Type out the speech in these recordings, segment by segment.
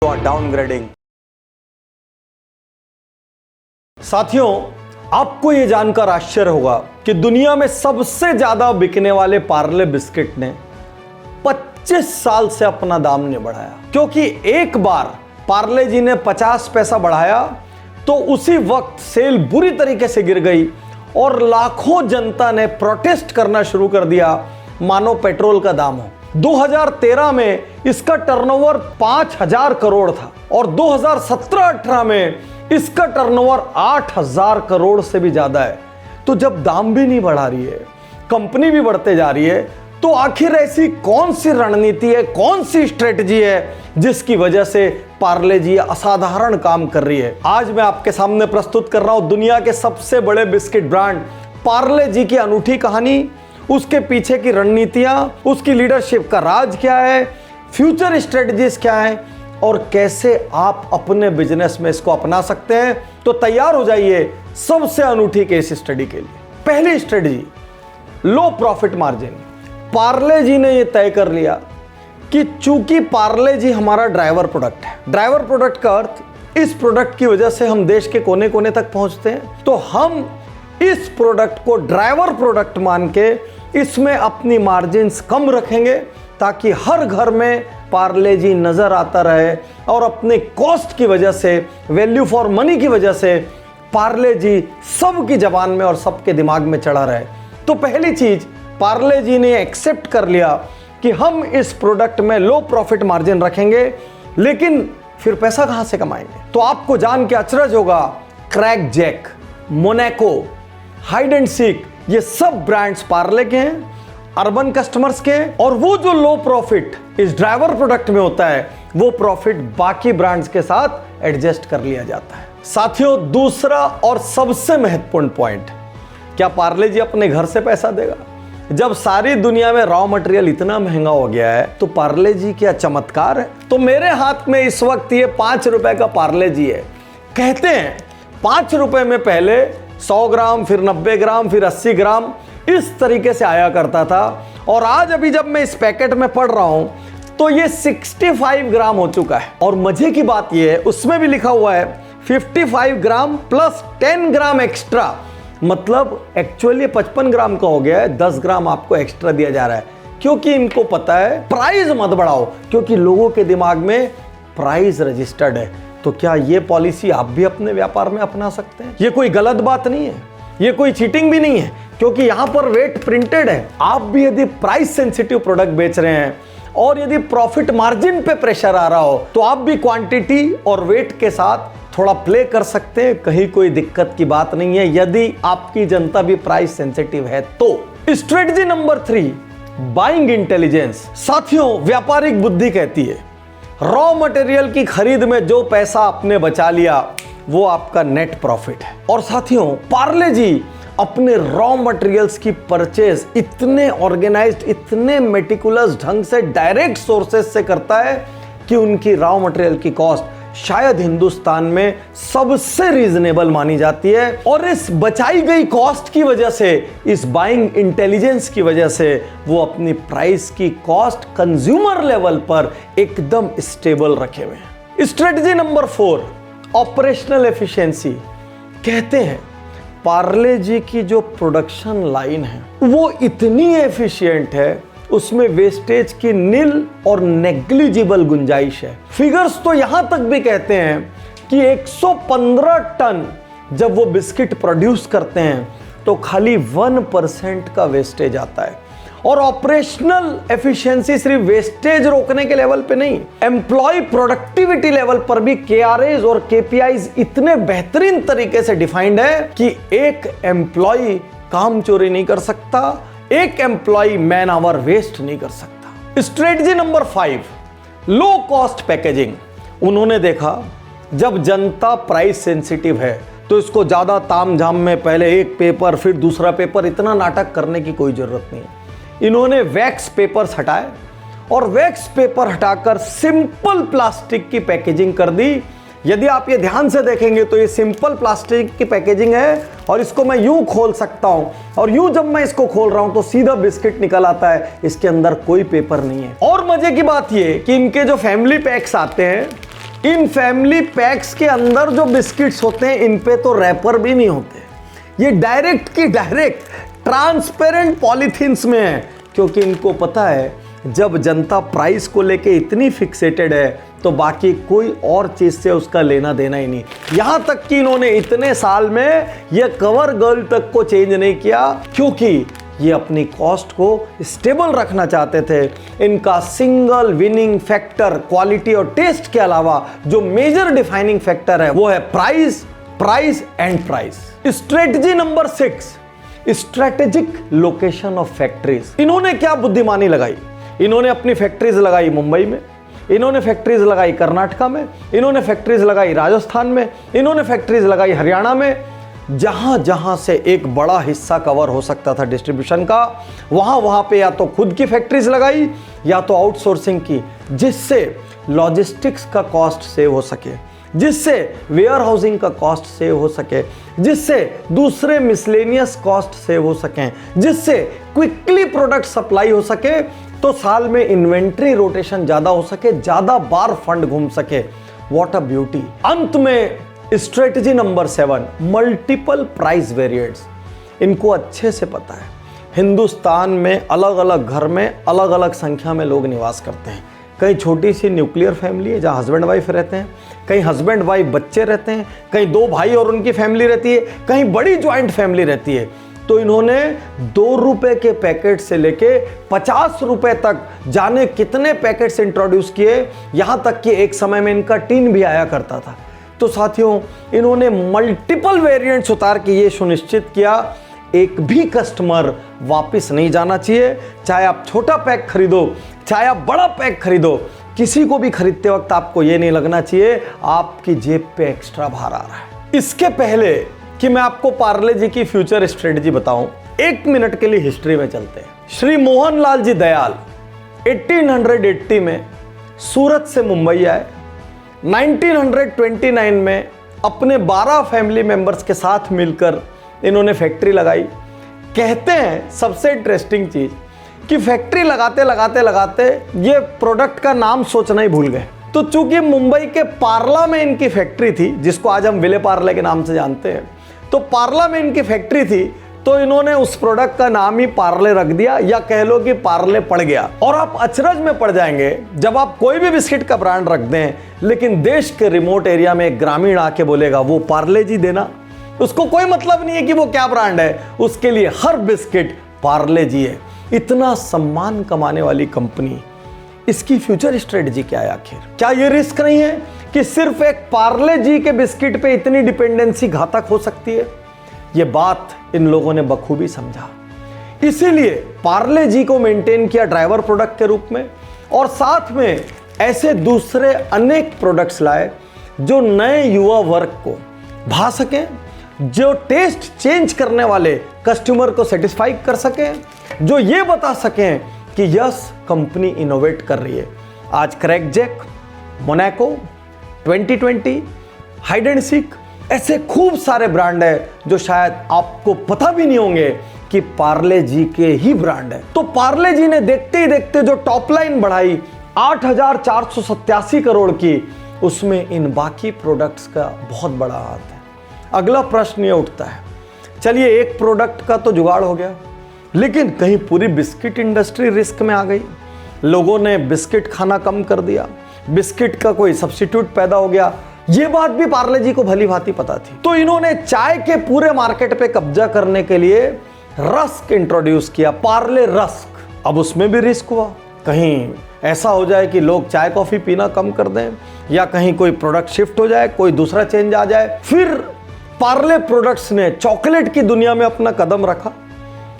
Downgrading. साथियों, आपको यह जानकर आश्चर्य होगा कि दुनिया में सबसे ज्यादा बिकने वाले पार्ले बिस्किट ने 25 साल से अपना दाम नहीं बढ़ाया, क्योंकि एक बार पार्ले जी ने 50 पैसा बढ़ाया तो उसी वक्त सेल बुरी तरीके से गिर गई और लाखों जनता ने प्रोटेस्ट करना शुरू कर दिया, मानो पेट्रोल का दाम हो। 2013 में इसका टर्नओवर 5000 करोड़ था और 2017-18 में इसका टर्नओवर 8000 करोड़ से भी ज्यादा है। तो जब दाम भी नहीं बढ़ा रही है, कंपनी भी बढ़ते जा रही है, तो आखिर ऐसी कौन सी रणनीति है, कौन सी स्ट्रेटजी है जिसकी वजह से पार्ले जी असाधारण काम कर रही है। आज मैं आपके सामने प्रस्तुत कर रहा हूं दुनिया के सबसे बड़े बिस्किट ब्रांड पार्ले जी की अनूठी कहानी, उसके पीछे की रणनीतियां, उसकी लीडरशिप का राज क्या है, फ्यूचर स्ट्रेटजीज क्या है और कैसे आप अपने बिजनेस में इसको अपना सकते हैं। तो तैयार हो जाइए सबसे अनूठी केस स्टडी के लिए। पहली स्ट्रेटजी, लो प्रॉफिट मार्जिन। पार्ले जी ने यह तय कर लिया कि चूंकि पार्ले जी हमारा ड्राइवर प्रोडक्ट है, ड्राइवर प्रोडक्ट का अर्थ इस प्रोडक्ट की वजह से हम देश के कोने कोने तक पहुंचते हैं, तो हम इस प्रोडक्ट को ड्राइवर प्रोडक्ट मान के इसमें अपनी मार्जिन्स कम रखेंगे ताकि हर घर में पार्ले जी नजर आता रहे और अपने कॉस्ट की वजह से, वैल्यू फॉर मनी की वजह से पार्ले जी सबकी जबान में और सबके दिमाग में चढ़ा रहे। तो पहली चीज पार्ले जी ने एक्सेप्ट कर लिया कि हम इस प्रोडक्ट में लो प्रॉफिट मार्जिन रखेंगे, लेकिन फिर पैसा कहां से कमाएंगे? तो आपको जान के अचरज होगा, crack jack, Monaco, hide and seek, ये सब ब्रांड्स पार्ले के हैं, अर्बन कस्टमर्स के, और वो जो लो प्रॉफिट इस ड्राइवर प्रोडक्ट में होता है वो प्रॉफिट बाकी ब्रांड्स के साथ एडजस्ट कर लिया जाता है। साथियों, दूसरा और सबसे महत्वपूर्ण पॉइंट, क्या पार्ले जी अपने घर से पैसा देगा? जब सारी दुनिया में रॉ मटेरियल इतना महंगा हो गया है तो पार्ले जी क्या चमत्कार है? तो मेरे हाथ में इस वक्त ये 5 रुपए का पार्ले जी है। कहते हैं 5 रुपए में पहले 100 ग्राम, फिर 90 ग्राम, फिर 80 ग्राम इस तरीके से आया करता था, और आज अभी जब मैं इस पैकेट में पढ़ रहा हूं तो ये 65 ग्राम हो चुका है। और मजे की बात ये है, उसमें भी लिखा हुआ है 55 ग्राम प्लस 10 ग्राम एक्स्ट्रा, मतलब एक्चुअली 55 ग्राम का हो गया है, 10 ग्राम आपको एक्स्ट्रा दिया जा रहा है, क्योंकि इनको पता है प्राइस मत बढ़ाओ, क्योंकि लोगों के दिमाग में प्राइस रजिस्टर्ड है। तो क्या ये पॉलिसी आप भी अपने व्यापार में अपना सकते हैं? ये कोई गलत बात नहीं है, ये कोई चीटिंग भी नहीं है, क्योंकि यहां पर वेट प्रिंटेड है। आप भी यदि प्राइस सेंसिटिव प्रोडक्ट बेच रहे हैं और यदि प्रॉफिट मार्जिन पे प्रेशर आ रहा हो तो आप भी क्वांटिटी और वेट के साथ थोड़ा प्ले कर सकते हैं, कहीं कोई दिक्कत की बात नहीं है यदि आपकी जनता भी प्राइस सेंसिटिव है तो। Strategy number 3, buying intelligence. साथियों, व्यापारिक बुद्धि कहती है रॉ मटेरियल की खरीद में जो पैसा आपने बचा लिया वो आपका नेट प्रॉफिट है। और साथियों, पार्ले जी अपने रॉ मटेरियल्स की परचेज इतने ऑर्गेनाइज्ड, इतने मेटिकुलस ढंग से डायरेक्ट सोर्सेस से करता है कि उनकी रॉ मटेरियल की कॉस्ट शायद हिंदुस्तान में सबसे रीजनेबल मानी जाती है। और इस बचाई गई कॉस्ट की वजह से, इस बाइंग इंटेलिजेंस की वजह से वो अपनी प्राइस की कॉस्ट कंज्यूमर लेवल पर एकदम स्टेबल रखे हुए हैं। Strategy number 4, operational efficiency. कहते हैं पार्ले जी की जो प्रोडक्शन लाइन है वो इतनी एफिशिएंट है, उसमें वेस्टेज की नील और नेग्लिजिबल गुंजाइश है। फिगर्स तो यहां तक भी कहते हैं कि 115 टन जब वो बिस्किट प्रोड्यूस करते हैं तो खाली 1% का वेस्टेज आता है। और ऑपरेशनल एफिशिएंसी सिर्फ वेस्टेज रोकने के लेवल पे नहीं, एम्प्लॉय प्रोडक्टिविटी लेवल पर भी KRAs और KPIs इतने बेहतरीन तरीके से डिफाइंड है कि एक एम्प्लॉय काम चोरी नहीं कर सकता, एक एम्प्लॉय मैन आवर वेस्ट नहीं कर सकता। Strategy number 5, low cost packaging. उन्होंने देखा जब जनता प्राइस सेंसिटिव है तो इसको ज्यादा तामझाम में पहले एक पेपर फिर दूसरा पेपर, इतना नाटक करने की कोई जरूरत नहीं है। इन्होंने वैक्स पेपर्स हटाए और वैक्स पेपर हटाकर सिंपल प्लास्टिक की पैकेजिंग कर दी। यदि आप ये ध्यान से देखेंगे तो ये सिंपल प्लास्टिक की पैकेजिंग है और इसको मैं यूं खोल सकता हूं, और यूं जब मैं इसको खोल रहा हूं तो सीधा बिस्किट निकल आता है, इसके अंदर कोई पेपर नहीं है। और मजे की बात ये कि इनके जो फैमिली पैक्स आते हैं इन फैमिली पैक्स के अंदर जो बिस्किट्स होते हैं इन पे तो रैपर भी नहीं होते, ये डायरेक्ट की डायरेक्ट ट्रांसपेरेंट पॉलीथीन्स में है, क्योंकि इनको पता है जब जनता प्राइस को लेके इतनी फिक्सेटेड है तो बाकी कोई और चीज से उसका लेना देना ही नहीं। यहां तक कि इन्होंने इतने साल में ये कवर गर्ल तक को चेंज नहीं किया, क्योंकि ये अपनी कॉस्ट को स्टेबल रखना चाहते थे। इनका सिंगल विनिंग फैक्टर क्वालिटी और टेस्ट के अलावा जो मेजर डिफाइनिंग फैक्टर है वो है price, price and price. Strategy number 6, strategic location of factories. इन्होंने क्या बुद्धिमानी लगाई, इन्होंने अपनी फैक्ट्रीज लगाई मुंबई में, इन्होंने फैक्ट्रीज लगाई कर्नाटका में, इन्होंने फैक्ट्रीज लगाई राजस्थान में, इन्होंने फैक्ट्रीज लगाई हरियाणा में। जहां जहां से एक बड़ा हिस्सा कवर हो सकता था डिस्ट्रीब्यूशन का, वहां वहां पे या तो खुद की फैक्ट्रीज लगाई या तो आउटसोर्सिंग की, जिससे लॉजिस्टिक्स का कॉस्ट सेव हो सके, जिससे वेयर हाउसिंग का कॉस्ट सेव हो सके, जिससे दूसरे मिसलेनियस कॉस्ट सेव हो सकें, जिससे क्विकली प्रोडक्ट सप्लाई हो सके, तो साल में इन्वेंट्री रोटेशन ज्यादा हो सके, ज्यादा बार फंड घूम सके। What a beauty. अंत में strategy number 7, multiple price variants. इनको अच्छे से पता है हिंदुस्तान में अलग अलग घर में अलग अलग संख्या में लोग निवास करते हैं। कहीं छोटी सी न्यूक्लियर फैमिली है जहाँ हस्बैंड वाइफ रहते हैं, कहीं हस्बैंड वाइफ बच्चे रहते हैं, कहीं 2 भाई और उनकी फैमिली रहती है, कहीं बड़ी ज्वाइंट फैमिली रहती है। तो इन्होंने 2 रुपए के पैकेट से लेके 50 रुपए तक जाने कितने पैकेट्स इंट्रोड्यूस किए, यहां तक कि एक समय में इनका टीन भी आया करता था। तो साथियों, इन्होंने मल्टीपल वेरिएंट्स उतार के ये सुनिश्चित किया एक भी कस्टमर वापस नहीं जाना चाहिए। चाहे आप छोटा पैक खरीदो, चाहे आप बड़ा पैक खरीदो, किसी को भी खरीदते वक्त आपको ये नहीं लगना चाहिए आपकी जेब पे एक्स्ट्रा भार आ रहा है। इसके पहले कि मैं आपको पार्ले जी की फ्यूचर स्ट्रेटजी बताऊं, 1 मिनट के लिए हिस्ट्री में चलते हैं। श्री मोहनलाल जी दयाल 1880 में सूरत से मुंबई आए। 1929 में अपने 12 फैमिली मेंबर्स के साथ मिलकर इन्होंने फैक्ट्री लगाई। कहते हैं सबसे इंटरेस्टिंग चीज कि फैक्ट्री लगाते लगाते लगाते ये प्रोडक्ट का नाम सोचना ही भूल गए। तो चूंकि मुंबई के पार्ला में इनकी फैक्ट्री थी, जिसको आज हम विले पार्ले के नाम से जानते हैं, तो पार्ला में इनकी फैक्ट्री थी, तो इन्होंने उस प्रोडक्ट का नाम ही पार्ले रख दिया, या कह लो कि पार्ले पड़ गया। और आप अचरज में पड़ जाएंगे जब आप कोई भी बिस्किट का ब्रांड रख दें, लेकिन देश के रिमोट एरिया में एक ग्रामीण आके बोलेगा वो पार्ले जी देना, उसको कोई मतलब नहीं है कि वो क्या ब्रांड है, उसके लिए हर बिस्किट पार्ले जी है। इतना सम्मान कमाने वाली कंपनी, इसकी फ्यूचर स्ट्रेटजी क्या है आखिर? क्या ये रिस्क नहीं है कि सिर्फ एक पार्ले जी के बिस्किट पे इतनी डिपेंडेंसी घातक हो सकती है? ये बात इन लोगों ने बखूबी समझा, इसीलिए पार्ले जी को मेंटेन किया ड्राइवर प्रोडक्ट के रूप में, और साथ में ऐसे दूसरे अनेक प्रोडक्ट्स लाए जो नए युवा वर्ग को भा सकें, जो टेस्ट चेंज करने वाले कस्टमर को सेटिस्फाई कर सकें, जो ये बता सकें कि यस कंपनी इनोवेट कर रही है। आज crack jack, Monaco, 2020, hide and seek, ऐसे खूब सारे ब्रांड है जो शायद आपको पता भी नहीं होंगे कि पार्ले जी के ही ब्रांड है। तो पार्ले जी ने देखते ही देखते जो टॉप लाइन बढ़ाई 8,487 करोड़ की, उसमें इन बाकी प्रोडक्ट्स का बहुत बड़ा हाथ है। अगला प्रश्न ये उठता है, चलिए एक प्रोडक्ट का तो जुगाड़ हो गया, लेकिन कहीं पूरी बिस्किट इंडस्ट्री रिस्क में आ गई, लोगों ने बिस्किट खाना कम कर दिया, बिस्किट का कोई सब्स्टिट्यूट पैदा हो गया। ये बात भी पार्ले जी को भली भांति पता थी। तो इन्होंने चाय के पूरे मार्केट पे कब्जा करने के लिए रस्क इंट्रोड्यूस किया, पार्ले रस्क। अब उसमें भी रिस्क हुआ, कहीं ऐसा हो जाए कि लोग चाय कॉफी पीना कम कर दें, या कहीं कोई प्रोडक्ट शिफ्ट हो जाए, कोई दूसरा चेंज आ जाए। फिर पार्ले प्रोडक्ट्स ने चॉकलेट की दुनिया में अपना कदम रखा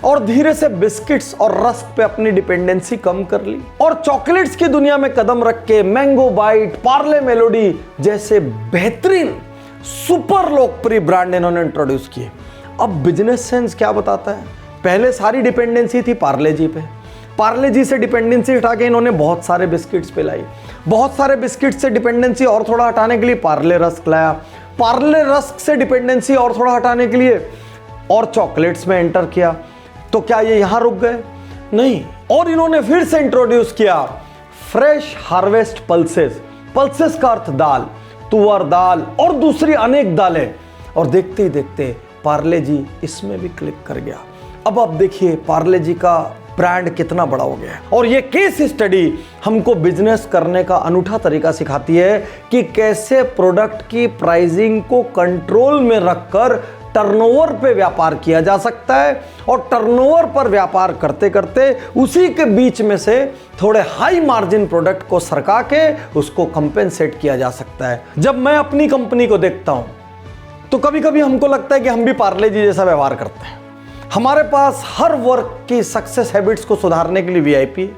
और धीरे से बिस्किट्स और रस्क पे अपनी डिपेंडेंसी कम कर ली, और चॉकलेट्स की दुनिया में कदम रख के मैंगो बाइट, पार्ले मेलोडी जैसे बेहतरीन सुपर लोकप्रिय ब्रांड इन्होंने इंट्रोड्यूस किए। अब बिजनेस सेंस क्या बताता है? पहले सारी डिपेंडेंसी थी पार्ले जी पे, पार्ले जी से डिपेंडेंसी हटा के इन्होंने बहुत सारे बिस्किट्स पे लाई, बहुत सारे बिस्किट से डिपेंडेंसी और थोड़ा हटाने के लिए पार्ले रस्क लाया, पार्ले रस्क से डिपेंडेंसी और थोड़ा हटाने के लिए और चॉकलेट्स में एंटर किया। तो क्या ये यहां रुक गए? नहीं, और इन्होंने फिर से इंट्रोड्यूस किया फ्रेश हार्वेस्ट पल्सेस, पल्सेस का अर्थ दाल, तुअर दाल और दूसरी अनेक दालें। और देखते ही देखते पार्ले जी इसमें भी क्लिक कर गया। अब आप देखिए पार्ले जी का ब्रांड कितना बड़ा हो गया है। और ये केस स्टडी हमको बिजनेस करने का अनूठा तरीका सिखाती है कि कैसे प्रोडक्ट की प्राइसिंग को कंट्रोल में रखकर टर्नओवर पे व्यापार किया जा सकता है, और टर्नओवर पर व्यापार करते करते उसी के बीच में से थोड़े हाई मार्जिन प्रोडक्ट को सरका के उसको कंपेंसेट किया जा सकता है। जब मैं अपनी कंपनी को देखता हूं तो कभी कभी हमको लगता है कि हम भी पार्ले जी जैसा व्यवहार करते हैं। हमारे पास हर वर्क की सक्सेस हैबिट्स को सुधारने के लिए वीआईपी है।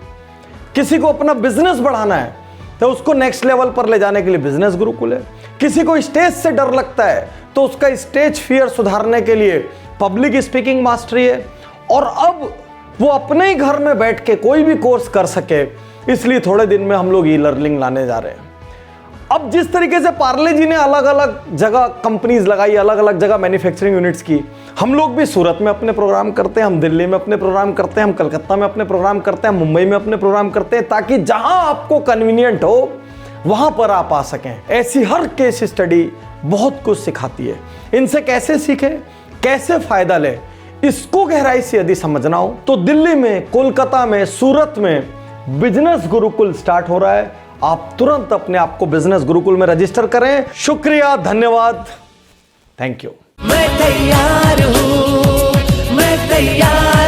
किसी को अपना बिजनेस बढ़ाना है तो उसको नेक्स्ट लेवल पर ले जाने के लिए बिजनेस गुरुकुल है। किसी को स्टेज से डर लगता है तो उसका स्टेज फियर सुधारने के लिए पब्लिक स्पीकिंग मास्टरी है। और अब वो अपने ही घर में बैठ के कोई भी कोर्स कर सके, इसलिए थोड़े दिन में हम लोग ई लर्निंग लाने जा रहे हैं। अब जिस तरीके से पार्ले जी ने अलग अलग जगह कंपनीज लगाई, अलग अलग जगह मैन्युफैक्चरिंग यूनिट्स की, हम लोग भी सूरत में अपने प्रोग्राम करते हैं, हम दिल्ली में अपने प्रोग्राम करते हैं, हम कलकत्ता में अपने प्रोग्राम करते हैं, मुंबई में अपने प्रोग्राम करते हैं, ताकि जहां आपको कन्वीनियंट हो वहां पर आप आ सकें। ऐसी हर केस स्टडी बहुत कुछ सिखाती है। इनसे कैसे सीखें, कैसे फायदा लें, इसको गहराई से यदि समझना हो तो दिल्ली में, कोलकाता में, सूरत में बिजनेस गुरुकुल स्टार्ट हो रहा है। आप तुरंत अपने आप को बिजनेस गुरुकुल में रजिस्टर करें। शुक्रिया, धन्यवाद, थैंक यू। मैं तैयार हूं, मैं तैयार